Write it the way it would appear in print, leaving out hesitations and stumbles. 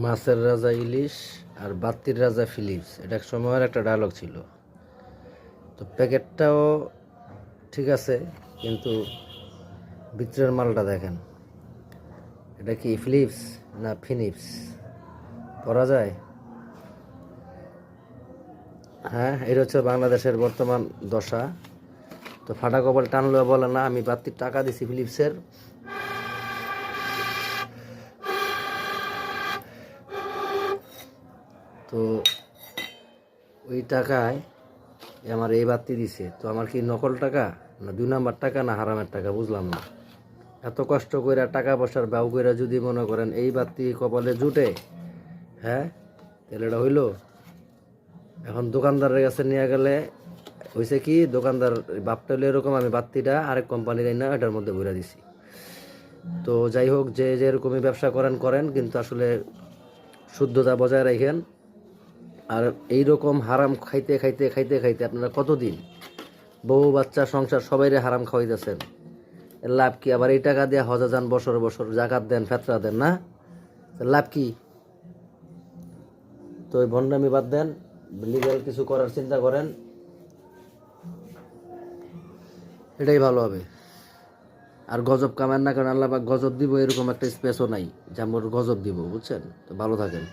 মাছের রাজা ইলিশ আর বাত্তির রাজা ফিলিপস, এটা এক সময়ের একটা ডায়লগ ছিল। তো প্যাকেটটাও ঠিক আছে, কিন্তু ভিতরের মালটা দেখেন, এটা কি ফিলিপস না ফিনিপস পড়া যায়? হ্যাঁ, এটা হচ্ছে বাংলাদেশের বর্তমান দশা। তো ফাটা কপাল টানলেও বলে না আমি বাত্তির টাকা দিছি ফিলিপসের। তো ওই টাকায় আমার এই বাত্তি দিছে, তো আমার কি নকল টাকা না 2 নাম্বার টাকা না হারামের টাকা বুঝলাম না। এত কষ্ট করে টাকা পয়সার ব্যয় করে যদি মনে করেন এই বাত্তি কপালে জুটে, হ্যাঁ তাহলে এটা হইলো। এখন দোকানদারের কাছে নিয়ে গেলে হয়েছে কি, দোকানদার বাপটা হলো এরকম, আমি বাত্তিটা আরেক কোম্পানির না এটার মধ্যে ভরে দিছি। তো যাই হোক, যে যেরকমই ব্যবসা করেন করেন, কিন্তু আসলে শুদ্ধতা বজায় রাখেন। আর এইরকম হারাম খাইতে খাইতে খাইতে খাইতে আপনারা কতদিন বউ বাচ্চা সংসার সবাইরে হারাম খাওয়াইতেছেন? এর লাভ কি? আবার এই টাকা দিয়ে হজে যান, বছর বছর জাকাত দেন, ফেতরা দেন, না লাভ কি? তো ওই ভণ্ডামি বাদ দেন, লিগ্যাল কিছু করার চিন্তা করেন, এটাই ভালো হবে। আর গজব কামেন না, কারণ আল্লাহ পাক গজব দিব এরকম একটা স্পেসও নাই যে আমার গজব দিব, বুঝছেন? তো ভালো থাকেন।